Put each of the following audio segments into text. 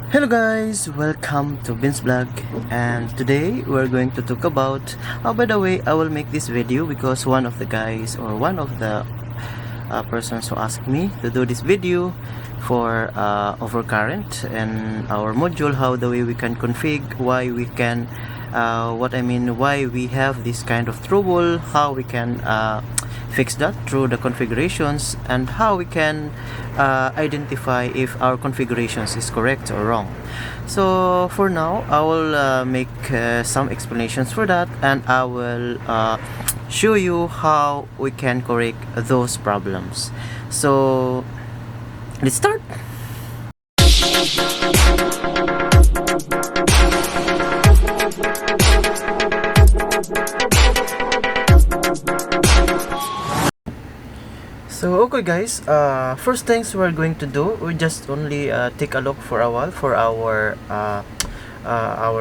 Hello guys, welcome to benzblog, and today we're going to talk about by the way, I will make this video because one of the guys or one of the persons who asked me to do this video for overcurrent and our module, how the way we can config, why we can why we have this kind of trouble, how we can fix that through the configurations, and how we can identify if our configurations is correct or wrong. So for now, I will make some explanations for that, and I will show you how we can correct those problems. So let's start. So okay guys, first things we're going to do, we just only take a look for a while for our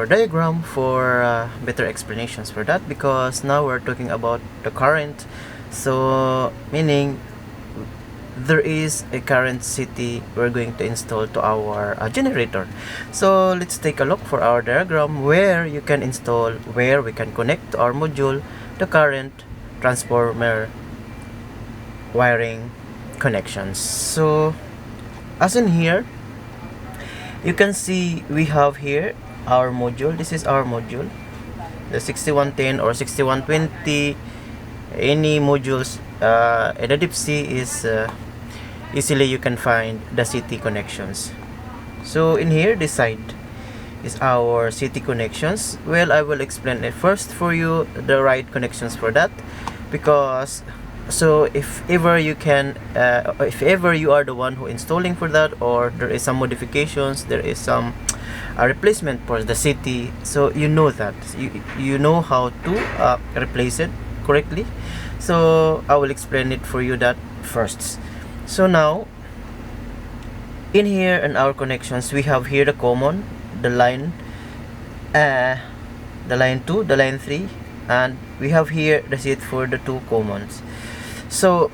diagram for better explanations for that, because now we're talking about the current. So meaning there is a current CT we're going to install to our generator. So let's take a look for our diagram where you can install, where we can connect to our module the current transformer wiring connections. So as in here, you can see we have here our module. This is our module, the 6110 or 6120. Any modules in the DEEPSEA is easily you can find the CT connections. So in here, this side is our CT connections. Well, I will explain it first for you the right connections for that, because so if ever you can if ever you are the one who installing for that, or there is some modifications, there is some replacement for the CT, so you know that you know how to replace it correctly. So I will explain it for you that first. So now in here in our connections, we have here the common, the line 2, the line 3, and we have here the set for the two commons. So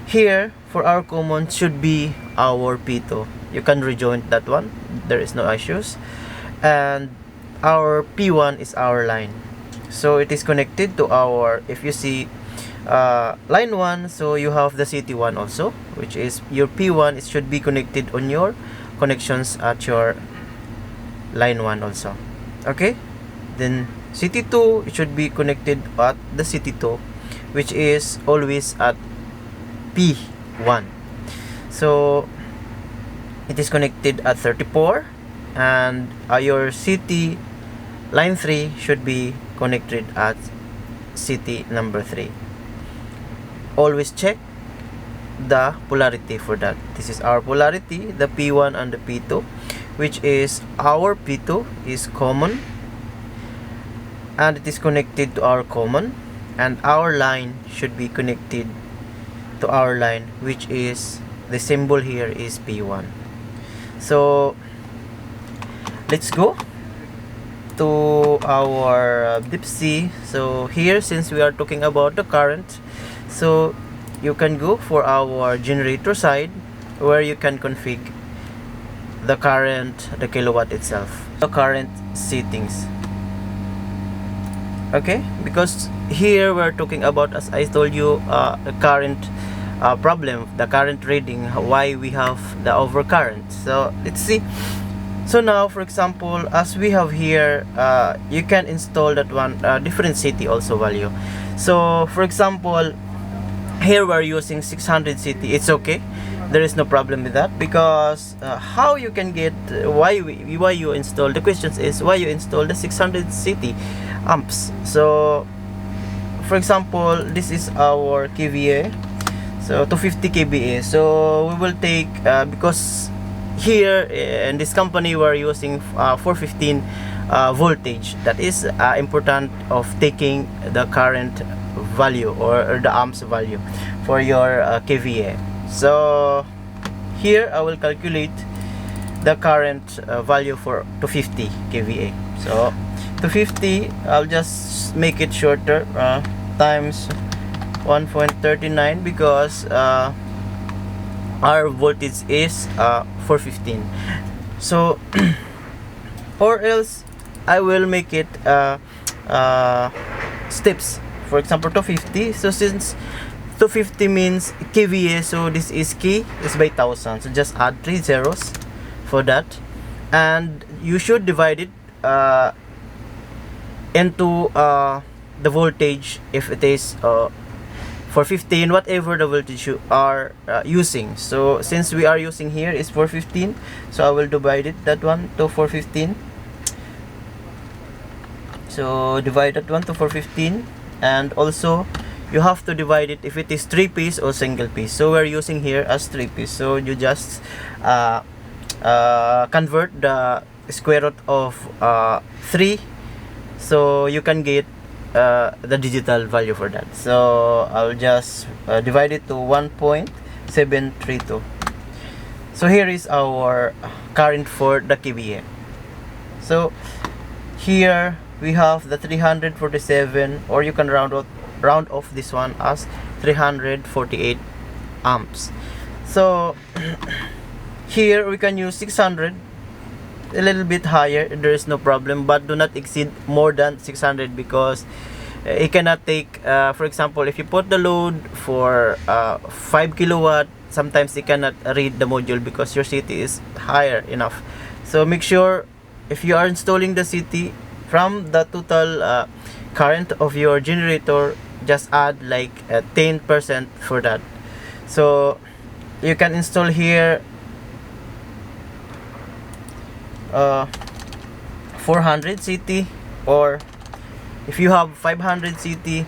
here for our common should be our P2. You can rejoin that one, there is no issues. And our P1 is our line, so it is connected to our, if you see line 1, so you have the CT1 also, which is your P1. It should be connected on your connections at your line 1 also. Okay, then CT2, it should be connected at the CT2, which is always at P1. So it is connected at 34, and your CT line 3 should be connected at CT number 3. Always check the polarity for that. This is our polarity, the P1 and the P2, which is our P2 is common and it is connected to our common, and our line should be connected to our line, which is the symbol here is P1. So let's go to our DEEPSEA. So here, since we are talking about the current, so you can go for our generator side where you can config the current, the kilowatt itself, the current settings. Okay, because here we're talking about, as I told you, the current problem, the current reading, why we have the overcurrent. So let's see. So now, for example, as we have here, you can install that one different CT also value. So for example, here we're using 600 CT. It's okay, there is no problem with that, because how you can get why you install, the questions is why you install the 600 CT amps. So for example, this is our kVA, so 250 kVA. So we will take because here in this company we're using 415 voltage. That is important of taking the current value or the amps value for your kVA. So here I will calculate the current value for 250 kVA. So 250, I'll just make it shorter, times 1.39, because our voltage is 415. So or else I will make it steps. For example, 250. So since 250 means kVA, so this is K is by 1000, so just add 3 zeros for that, and you should divide it into the voltage if it is for 15, whatever the voltage you are using. So since we are using here is 415, so I will divide it, that one, to 415. So divide that one to 415, and also you have to divide it if it is 3-piece or single piece. So we're using here as 3-piece, so you just convert the square root of 3, so you can get the digital value for that. So I'll just divide it to 1.732. so here is our current for the kVA. So here we have the 347, or you can round off this one as 348 amps. So here we can use 600, a little bit higher, there is no problem, but do not exceed more than 600, because it cannot take for example, if you put the load for 5 kilowatt, sometimes it cannot read the module because your CT is higher enough. So make sure if you are installing the CT, from the total current of your generator, just add like 10% for that. So you can install here 400 CT, or if you have 500 CT,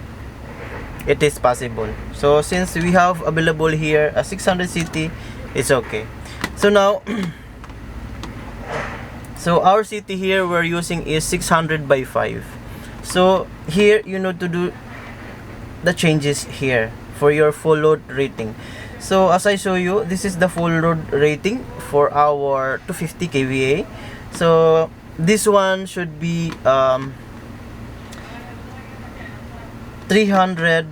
it is possible. So since we have available here a 600 CT, it's okay. So now so our CT here we're using is 600 by 5. So here you need to do the changes here for your full load rating. So as I show you, this is the full load rating for our 250 kVA. So this one should be 300,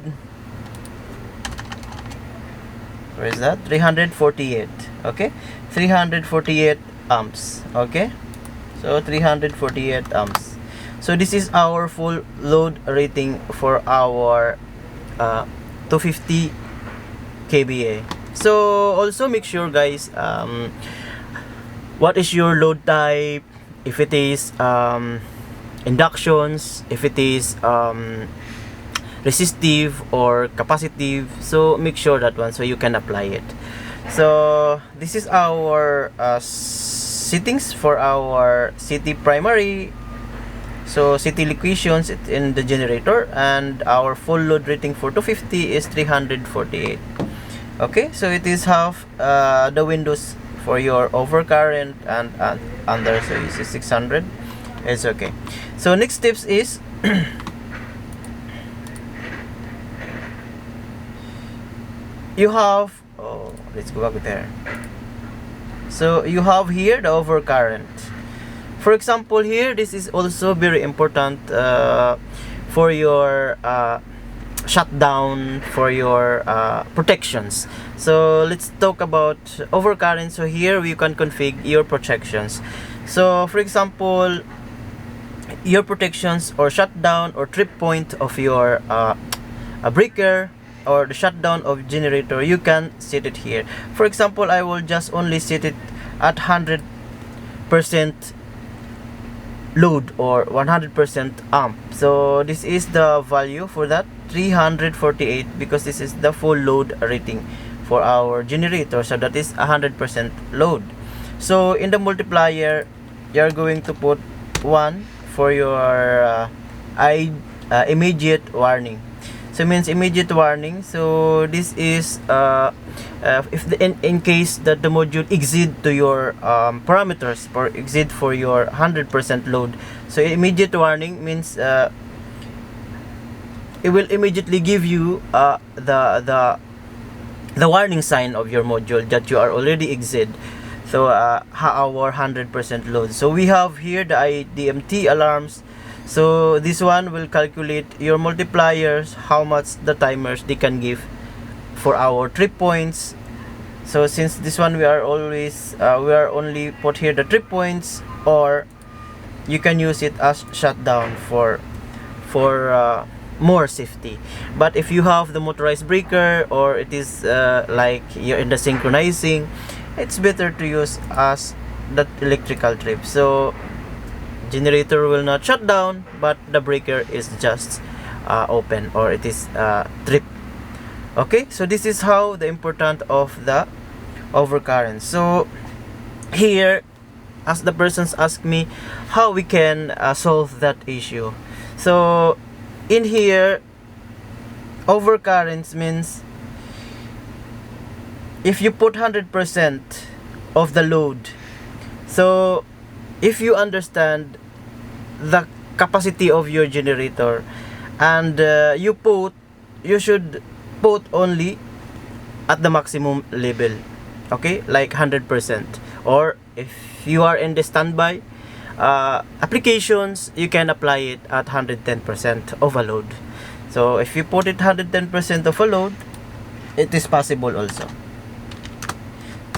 where is that, 348, okay, 348 amps, okay. So 348 amps. So this is our full load rating for our 250 kVA. So also make sure, guys, what is your load type, if it is inductions, if it is resistive or capacitive. So make sure that one, so you can apply it. So this is our settings for our CT primary, so CT equations in the generator, and our full load rating for 250 is 348. Okay, so it is half the windows for your overcurrent and under, so this is 600. It's okay. So next tips is you have, oh, let's go back there. So you have here the overcurrent. For example, here this is also very important for your shutdown, for your protections. So let's talk about overcurrent. So here we can configure your protections. So for example, your protections or shutdown or trip point of your breaker or the shutdown of generator, you can set it here. For example, I will just only set it at 100% load or 100% amp. So this is the value for that, 348, because this is the full load rating for our generator, so that is 100% load. So in the multiplier, you're going to put 1 for your immediate warning. So means immediate warning. So this is if in case that the module exceed to your parameters or exceed for your 100% load. So immediate warning means it will immediately give you the warning sign of your module that you are already exceed so our 100% load. So we have here the IDMT alarms. So this one will calculate your multipliers, how much the timers they can give for our trip points So since this one we are only put here the trip points, or you can use it as shutdown for more safety. But if you have the motorized breaker, or it is like you're in the synchronizing, it's better to use as that electrical trip. So generator will not shut down, but the breaker is just open, or it is trip. Okay, so this is how the important of the overcurrent. So here, as the persons ask me how we can solve that issue. So in here, overcurrents means if you put 100% of the load. So if you understand the capacity of your generator, and you should put only at the maximum level, okay, like 100%. Or if you are in the standby applications, you can apply it at 110% overload. So if you put it 110% overload, it is possible also.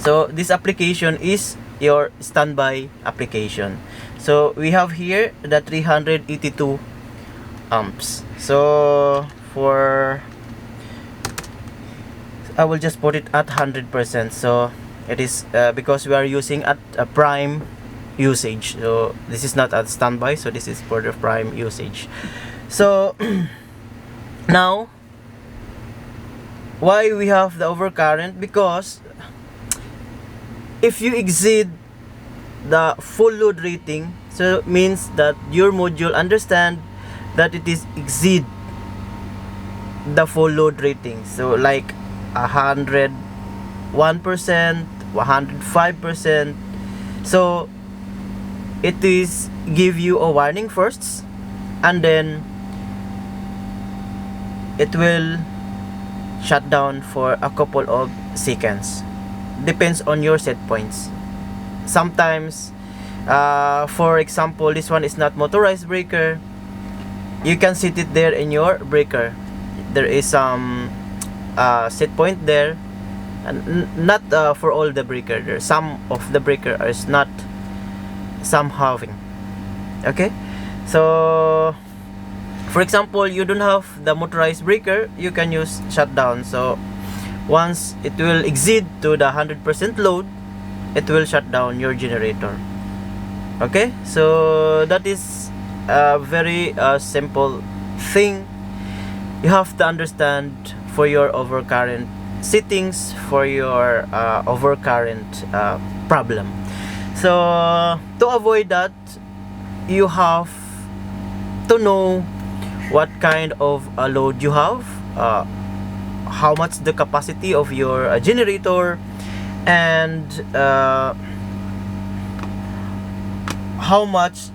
So this application is your standby application. So we have here the 382 amps. So I will just put it at 100%. So it is because we are using at a prime usage. So this is not at standby, so this is for the prime usage. So now, why we have the overcurrent? Because if you exceed the full load rating, so it means that your module understand that it is exceed the full load rating. So like 101%, 105%. So it is give you a warning first, and then it will shut down for a couple of seconds. Depends on your set points. Sometimes for example, this one is not motorized breaker, you can set it there in your breaker. There is some set point there, and not for all the breaker. There some of the breaker is not, some having. Okay, so for example, you don't have the motorized breaker, you can use shutdown. So once it will exceed to the 100% load, it will shut down your generator. Okay, so that is a very simple thing you have to understand for your overcurrent settings, for your overcurrent problem. So to avoid that, you have to know what kind of load you have, how much the capacity of your generator, and how much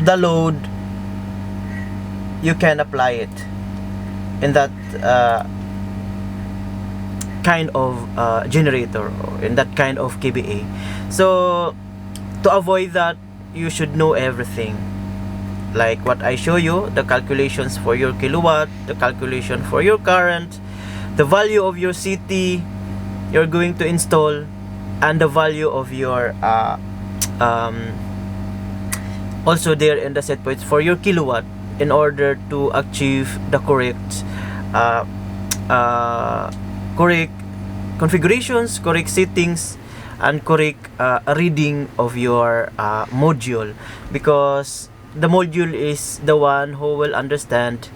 the load you can apply it in that kind of generator, or in that kind of KBA. So to avoid that, you should know everything, like what I show you, the calculations for your kilowatt, the calculation for your current, the value of your CT you're going to install, and the value of your also there in the set points for your kilowatt, in order to achieve the correct correct configurations, correct settings, and correct reading of your module. Because the module is the one who will understand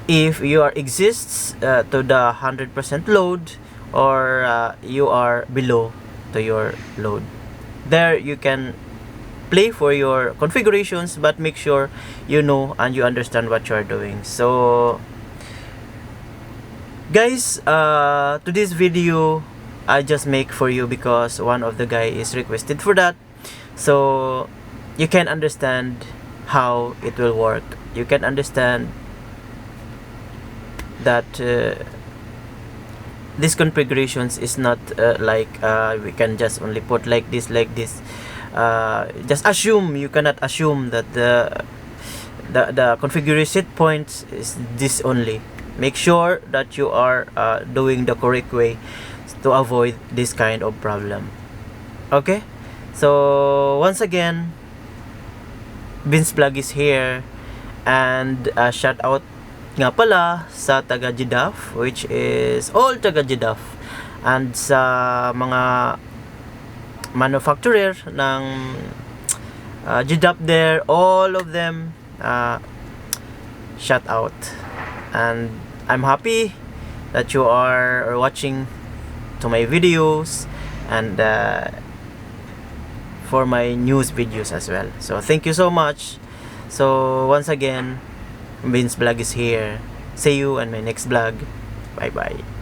if you are exists to the 100% load, or you are below to your load. There you can play for your configurations, but make sure you know and you understand what you are doing. So guys, today's video I just make for you because one of the guy is requested for that, so you can understand how it will work. You can understand that this configurations is not like we can just only put like this. Just assume, you cannot assume that the configuration set points is this only. Make sure that you are doing the correct way. to avoid this kind of problem. Okay, so once again, benzblog is here, and shout out nga pala sa taga Jeddah, which is all taga Jeddah, and sa mga manufacturer ng Jeddah there, all of them, shout out. And I'm happy that you are watching to my videos and for my news videos as well. So thank you so much. So once again, benzblog is here. See you on my next vlog. Bye bye.